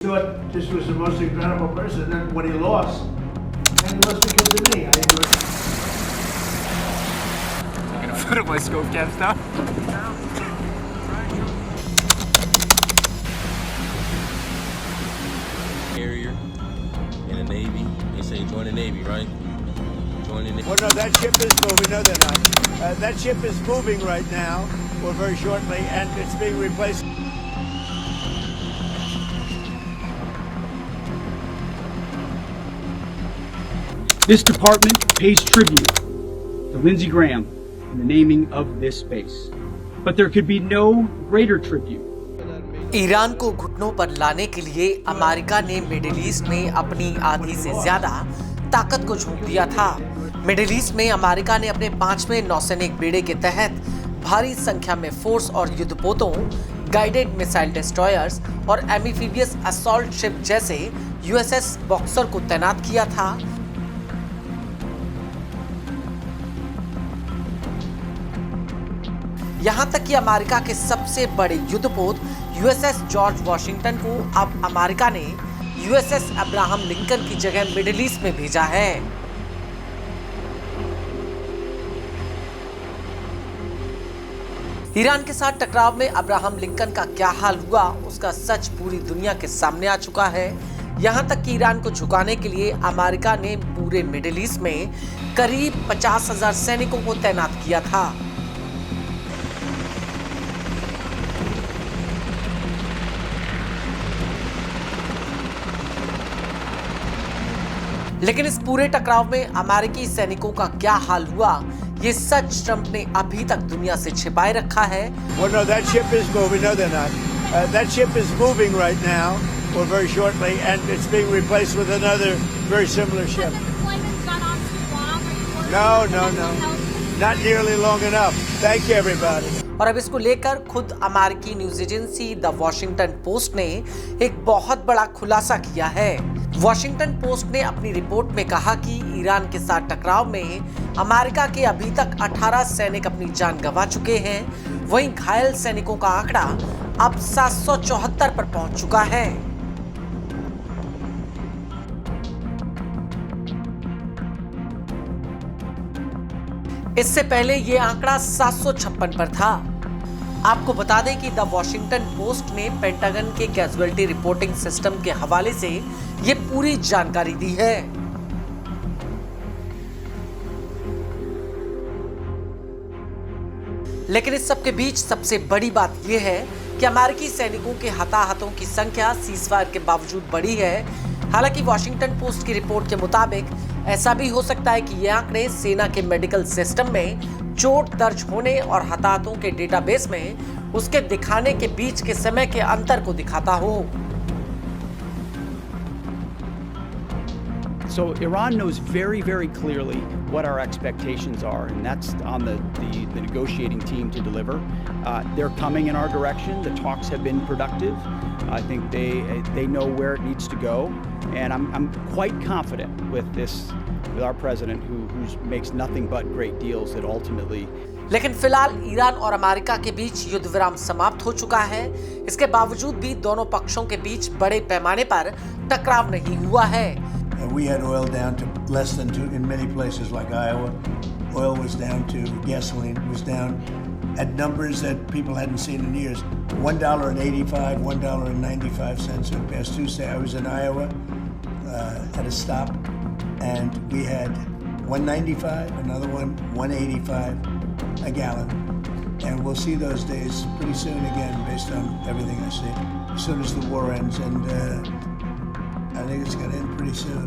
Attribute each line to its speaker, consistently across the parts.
Speaker 1: thought this was the most incredible person, and when he lost, and it was because of me. I enjoyed it.
Speaker 2: I'm gonna put up my scope caps now.
Speaker 3: Carrier in the Navy. They say join the Navy, right? Join the Navy.
Speaker 1: Well, no, that ship is moving. No, they're not. That ship is moving right now, or very shortly, and it's being replaced.
Speaker 4: This department pays tribute to Lindsey Graham in the naming of this space. But there could be no greater tribute.
Speaker 5: Iran को घुटनों पर लाने के लिए America ने middle east में अपनी आधी से ज्यादा ताकत को झोंक दिया था। मिडिल ईस्ट में अमेरिका ने अपने 5वें नौसैनिक बेड़े के तहत भारी संख्या में फोर्स और युद्धपोतों, गाइडेड मिसाइल डिस्ट्रॉयर्स और एम्फीबियस असॉल्ट शिप जैसे यूएसएस बॉक्सर को तैनात किया था। यहां तक कि अमेरिका के सबसे बड़े युद्धपोत यूएसएस जॉर्ज वॉशिंगटन को अब अमेरिका ने यूएसएस अब्राहम लिंकन की जगह मिडिल ईस्ट में भेजा है। ईरान के साथ टकराव में अब्राहम लिंकन का क्या हाल हुआ, उसका सच पूरी दुनिया के सामने आ चुका है। यहां तक कि ईरान को झुकाने के लिए अमेरिका ने पूरे मिडिल ईस्ट में करीब 50,000 सैनिकों को तैनात किया था। लेकिन इस पूरे टकराव में अमेरिकी सैनिकों का क्या हाल हुआ, ये सच ट्रंप ने अभी तक दुनिया से छिपाए रखा है।
Speaker 1: Well, no, that ship is moving. No, they're not. That ship is moving right now, or very shortly, and it's being replaced with another very similar ship. No. Not nearly long enough. Thank you, everybody.
Speaker 5: और अब इसको लेकर खुद अमेरिकी news agency the Washington post ने एक बहुत बड़ा खुलासा किया है। वॉशिंगटन पोस्ट ने अपनी रिपोर्ट में कहा कि ईरान के साथ टकराव में अमेरिका के अभी तक 18 सैनिक अपनी जान गंवा चुके हैं। वहीं घायल सैनिकों का आंकड़ा अब 774 पर पहुंच चुका है। इससे पहले ये आंकड़ा 756 पर था। आपको बता दें कि द वॉशिंगटन पोस्ट ने पेंटागन के कैजुअलिटी रिपोर्टिंग सिस्टम के हवाले से ये पूरी जानकारी दी है। लेकिन इस सब के बीच सबसे बड़ी बात यह है कि अमेरिकी सैनिकों के हताहतों की संख्या सीजफायर के बावजूद बढ़ी है। हालांकि वॉशिंगटन पोस्ट की रिपोर्ट के मुताबिक ऐसा भी हो सकता है कि ये आंकड़े सेना के मेडिकल सिस्टम में चोट दर्ज होने और हताहतों के डेटाबेस में उसके दिखाने के बीच के समय के अंतर को दिखाता हो।
Speaker 4: So Iran knows very, very clearly what our expectations are, and that's on the negotiating team to deliver. They're coming in our direction. The talks have been productive. I think they know where it needs to go, and I'm quite confident with our president who makes nothing but great deals that ultimately.
Speaker 5: लेकिन फिलहाल Iran और America के बीच युद्ध विराम समाप्त हो चुका है। इसके बावजूद भी दोनों पक्षों के बीच बड़े पैमाने पर टकराव नहीं हुआ है।
Speaker 1: We had oil down to less than two in many places like Iowa. Oil was down to gasoline was down at numbers that people hadn't seen in years. $1.85, $1.95 on past Tuesday. I was in Iowa at a stop, and we had $1.95, another one $1.85 a gallon, and we'll see those days pretty soon again, based on everything I see. As soon as the war ends, and I think it's going to end pretty soon.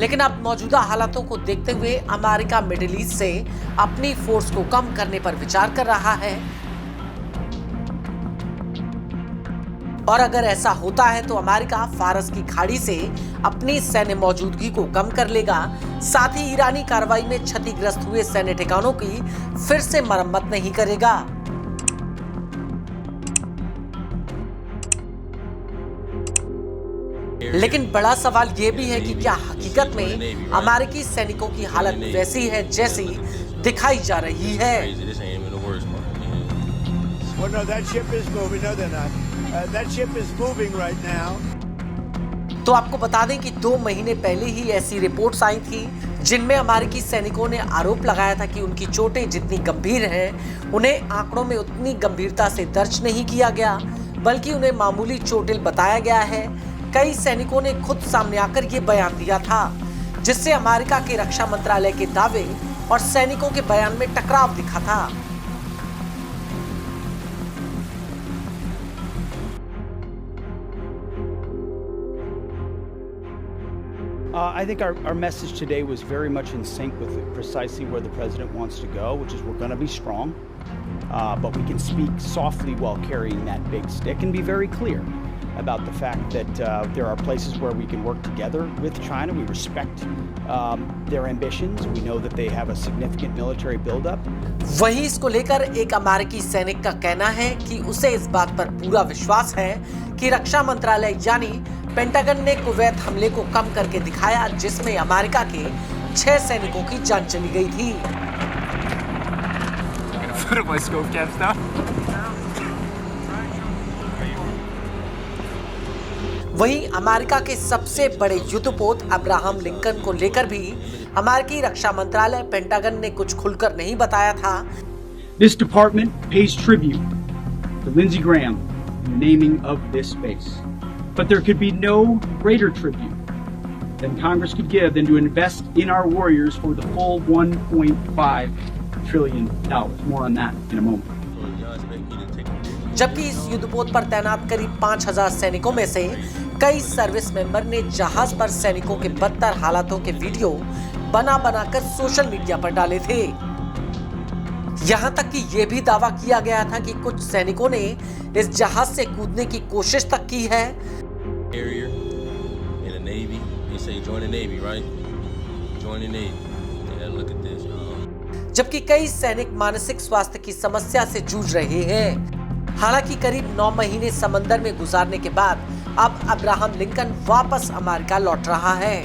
Speaker 5: लेकिन अब मौजूदा हालातों को देखते हुए America middle east से अपनी force को कम करने पर विचार कर रहा है। और अगर ऐसा होता है तो अमेरिका फारस की खाड़ी से अपनी सैन्य मौजूदगी को कम कर लेगा, साथ ही ईरानी कार्रवाई में क्षतिग्रस्त हुए सैन्य ठिकानों की फिर से मरम्मत नहीं करेगा। लेकिन बड़ा सवाल यह भी है कि क्या हकीकत में अमेरिकी सैनिकों की हालत वैसी है जैसी दिखाई जा रही है।
Speaker 1: Well, no, that ship is moving. No, they're not. That ship is moving right now.
Speaker 5: तो आपको बता दें कि 2 महीने पहले ही ऐसी रिपोर्ट्स आई थी जिनमें अमेरिकी सैनिकों ने आरोप लगाया था कि उनकी चोटें जितनी गंभीर हैं, उन्हें आंकड़ों में उतनी गंभीरता से दर्ज नहीं किया गया, बल्कि उन्हें मामूली चोटिल बताया गया है। कई सैनिकों ने खुद सामने आकर ये बयान दिया था, जिससे अमेरिका के रक्षा मंत्रालय के दावे और सैनिकों के बयान में टकराव दिखा था।
Speaker 4: I think our message today was very much in sync with precisely where the president wants to go, which is we're going to be strong, but we can speak softly while carrying that big stick and be very clear about the fact that there are places where we can work together with China. We respect their ambitions. We know that they have a significant military buildup.
Speaker 5: वहीं इसको लेकर एक अमेरिकी सैनिक का कहना है कि उसे इस बात पर पूरा विश्वास है कि रक्षा मंत्रालय यानी पेंटागन ने कुवैत हमले को कम करके दिखाया, जिसमें अमेरिका के 6 सैनिकों की जान चली गई थी।
Speaker 2: Put my scope caps down.
Speaker 5: वहीं अमेरिका के सबसे बड़े युद्धपोत अब्राहम लिंकन को लेकर भी अमेरिकी रक्षा मंत्रालय पेंटागन ने कुछ खुलकर नहीं बताया था।
Speaker 6: This department pays tribute to Lindsey Graham in the naming of this base. But there could be no greater tribute than Congress could give than to invest in our warriors for the full $1.5 trillion. More on that in a moment.
Speaker 5: जबकि इस युद्धपोत पर तैनात करीब 5000 सैनिकों में से कई सर्विस मेंबर ने जहाज पर सैनिकों के बदतर हालातों के वीडियो बनाकर सोशल मीडिया पर डाले थे। यहां तक कि यह भी दावा किया गया था कि कुछ सैनिकों ने इस जहाज से कूदने की कोशिश तक की है। जबकि कई सैनिक मानसिक स्वास्थ्य की समस्या से जूझ रहे हैं। हालांकि करीब 9 महीने समंदर में गुजारने के बाद अब अब्राहम लिंकन वापस अमेरिका लौट रहा है।